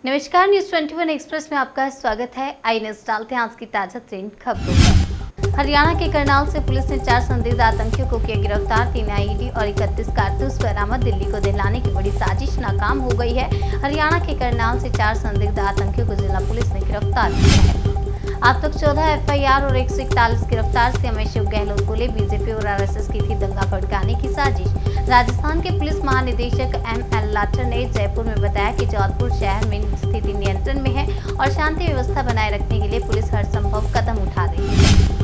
नमस्कार, news 21 express में आपका स्वागत है। आइए डालते हैं आज की ताजा ट्रेंड खबरों पर। हरियाणा के करनाल से पुलिस ने 4 संदिग्ध आतंकियों को किया गिरफ्तार। 3 आईईडी और 31 कारतूस बरामद। दिल्ली को दहलाने की बड़ी साजिश नाकाम हो गई है। हरियाणा के करनाल से 4 संदिग्ध आतंकियों को जिला पुलिस ने गिरफ्तार किया है। अब तक 14 एफआईआर और 141 गिरफ्तार। सीएम अशोक गहलोत बोले, बीजेपी और आरएसएस की थी दंगा भड़काने की साजिश। राजस्थान के पुलिस महानिदेशक एमएल लाठर ने जयपुर में बताया कि जोधपुर शहर में स्थिति नियंत्रण में है और शांति व्यवस्था बनाए रखने के लिए पुलिस हर संभव कदम उठा रही है।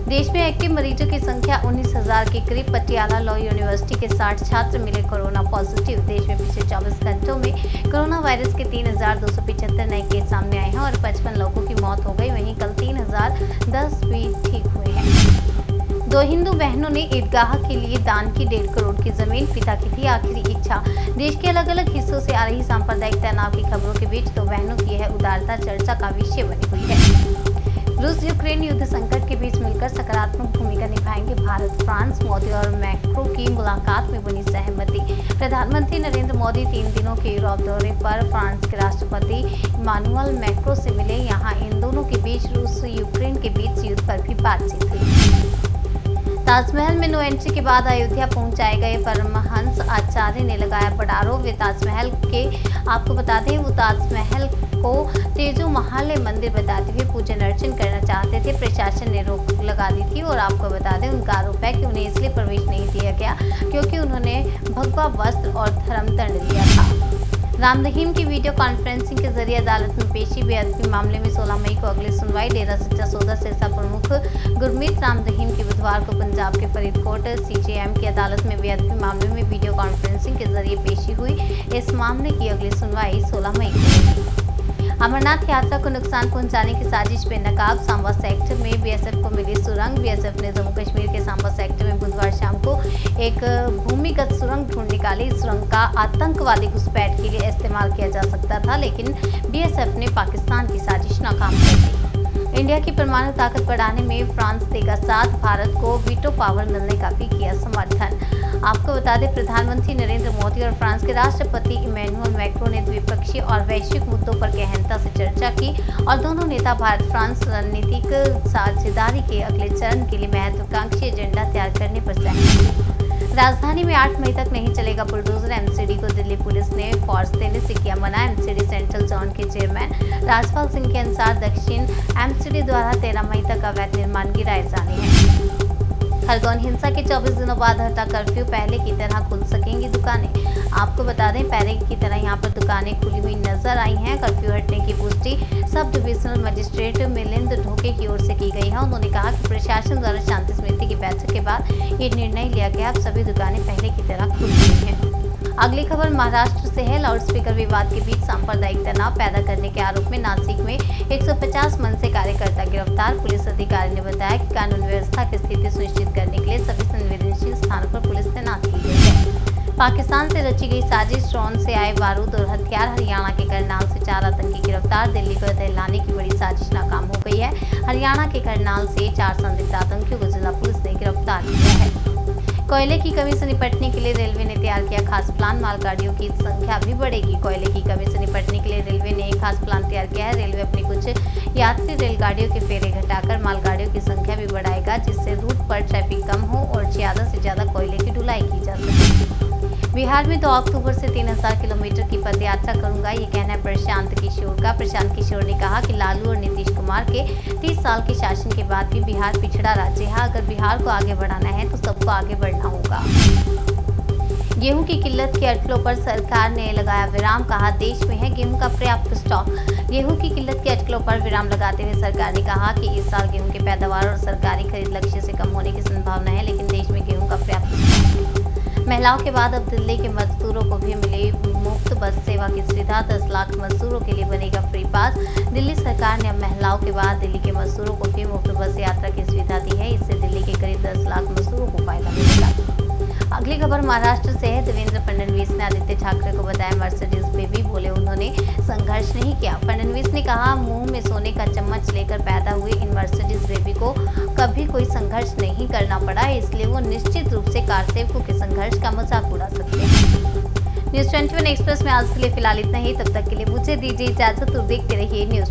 देश में एक्टिव मरीजों की संख्या 19,000 के करीब। पटियाला लॉ यूनिवर्सिटी के 60 छात्र मिले कोरोना पॉजिटिव। देश में पिछले 24 घंटों में कोरोना वायरस के 3,275 नए केस सामने आए हैं और 55 लोगों की मौत हो गई। वहीं कल 3,010 भी ठीक हुए हैं। 2 हिंदू बहनों ने ईदगाह के लिए दान की 1.5 करोड़ की जमीन। पिता की थी आखिरी इच्छा। देश के अलग अलग हिस्सों से आ रही सांप्रदायिक तनाव की खबरों के बीच 2 बहनों की यह उदारता चर्चा का विषय बनी हुई है। रूस यूक्रेन युद्ध संकट के बीच मिलकर सकारात्मक भूमिका निभाएंगे भारत फ्रांस। मोदी और मैक्रो की मुलाकात में बनी सहमति। प्रधानमंत्री नरेंद्र मोदी 3 दिनों के यूरोप दौरे पर फ्रांस के राष्ट्रपति इमानुएल मैक्रो से मिले। यहां इन दोनों के बीच रूस यूक्रेन के बीच युद्ध पर भी बातचीत हुई। ताजमहल में नो एंट्री के बाद अयोध्या पहुंचाए गए परमहंस आचार्य ने लगाया बड़ा आरोप। वे ताजमहल के आपको बता दें वो ताजमहल को तेजो महालय मंदिर बताते हुए पूजन अर्चन करना चाहते थे। प्रशासन ने रोक लगा दी थी और आपको बता दें उनका आरोप है कि उन्हें इसलिए प्रवेश नहीं दिया गया क्योंकि उन्होंने भगवा वस्त्र और धर्मदंड लिया था। राम रहीम की वीडियो कॉन्फ्रेंसिंग के जरिए अदालत में पेशी। बेअदबी मामले में 16 मई को अगली सुनवाई। डेरा सच्चा सौदा सिरसा प्रमुख गुरमीत राम रहीम की बुधवार को पंजाब के फरीदकोट सीजेएम की अदालत में बेअदबी मामले में वीडियो कॉन्फ्रेंसिंग के जरिए पेशी हुई। इस मामले की अगली सुनवाई 16 मई को होगी। अमरनाथ यात्रा को नुकसान पहुंचाने की साजिश बेनकाब। सांबा सेक्टर में बीएसएफ को मिली सुरंग। बीएसएफ ने जम्मू कश्मीर के सांबा सेक्टर में बुधवार शाम को एक भूमिगत सुरंग ढूंढ निकाली। इस सुरंग का आतंकवादी घुसपैठ के लिए इस्तेमाल किया जा सकता था, लेकिन बीएसएफ ने पाकिस्तान की साजिश नाकाम कर दी। इंडिया की परमाणु ताकत बढ़ाने में फ्रांस देगा साथ। भारत को वीटो पावर मिलने का भी किया समर्थन। आपको बता दें प्रधानमंत्री नरेंद्र मोदी और फ्रांस के राष्ट्रपति इमैनुअल मैक्रो ने द्विपक्षीय और वैश्विक मुद्दों पर गहनता से चर्चा की और दोनों नेता भारत फ्रांस रणनीतिक साझेदारी के अगले चरण के लिए महत्वाकांक्षी एजेंडा तैयार करने पर सहमत हुए। राजधानी में 8 मई तक नहीं चलेगा बुलडोजर। एमसीडी को दिल्ली पुलिस ने फोर्स देने से किया मना। एमसीडी सेंट्रल जोन के चेयरमैन राजपाल सिंह के अनुसार दक्षिण एमसीडी द्वारा 13 मई तक अवैध निर्माण गिराए जाने हैं। खरगोन हिंसा के 24 दिनों बाद हटा कर्फ्यू। पहले की तरह खुल सकेंगी दुकानें। आपको बता दें पहले की तरह यहां पर दुकानें खुली हुई नजर आई हैं। कर्फ्यू हटने की पुष्टि sub divisional magistrate Milind Dhoke की ओर से की गई है। उन्होंने कहा कि प्रशासन द्वारा शांति समिति की बैठक के बाद ये निर्णय लिया गया। अब सभी दुकानें पहले की तरह खुल गई हैं। अगली खबर महाराष्ट्र से है। लाउडस्पीकर विवाद के बीच सांप्रदायिक तनाव पैदा करने के आरोप में नासिक में 150 मनसे कार्यकर्ता गिरफ्तार। पुलिस अधिकारी ने बताया कि कानून व्यवस्था की स्थिति सुनिश्चित करने के लिए सभी संवेदनशील स्थानों पर पुलिस तैनात की गई है। पाकिस्तान से रची गई साजिश। ड्रोन से आए बारूद और हथियार। हरियाणा के करनाल से 4 आतंकी गिरफ्तार। दिल्ली को दहलाने की बड़ी साजिश नाकाम हो गई है। हरियाणा के करनाल से 4 संदिग्ध आतंकियों को जिला पुलिस ने गिरफ्तार किया है। कोयले की कमी से निपटने के लिए रेलवे ने तैयार किया खास प्लान। मालगाड़ियों की संख्या भी बढ़ेगी। कोयले की कमी से निपटने के लिए रेलवे ने एक खास प्लान तैयार किया है। रेलवे अपनी कुछ यात्री रेलगाड़ियों के फेरे घटाकर मालगाड़ियों की संख्या भी बढ़ाएगा, जिससे रूट पर ट्रैफिक कम हो और ज्यादा से ज्यादा कोयले की ढुलाई की जा सके। बिहार में 2 अक्टूबर से 3,000 किलोमीटर की पदयात्रा करूंगा, ये कहना है प्रशांत किशोर का। प्रशांत किशोर ने कहा कि लालू और नीतीश कुमार के 30 साल के शासन के बाद भी बिहार पिछड़ा राज्य है। अगर बिहार को आगे बढ़ाना है तो सबको आगे बढ़ना होगा। गेहूं की किल्लत के अटकलों पर सरकार ने लगाया विराम। कहा देश में है गेहूं का पर्याप्त स्टॉक। गेहूं की किल्लत के अटकलों पर विराम लगाते हुए सरकार ने कहा कि इस साल गेहूं की पैदावार और सरकारी खरीद लक्ष्य से कम होने की संभावना है, लेकिन देश में गेहूं का पर्याप्त स्टॉक है। महिलाओं के बाद अब दिल्ली के मजदूरों को भी मिली मुफ्त बस सेवा की सुविधा। 10 लाख मजदूरों के लिए बनेगा फ्री पास। दिल्ली सरकार ने अब महिलाओं के बाद दिल्ली के मजदूरों को भी मुफ्त बस यात्रा की सुविधा दी है। इससे दिल्ली के करीब 10 लाख मजदूरों को फायदा मिलेगा। अगली खबर महाराष्ट्र से है। देवेंद्र फडणवीस ने आदित्य ठाकरे को बताया मर्सिडीज बेबी। बोले उन्होंने संघर्ष नहीं किया। फडणवीस ने कहा मुंह में सोने का चम्मच लेकर पैदा हुई इन मर्सिडीज बेबी को कभी कोई संघर्ष नहीं करना पड़ा, इसलिए वो निश्चित रूप से कार सेवकों के संघर्ष का मजाक उड़ा सकते हैं। न्यूज़ 21 एक्सप्रेस में आज के लिए फिलहाल इतना ही। तब तक के लिए मुझे दीजिए इजाजत और देखते रहिए न्यूज़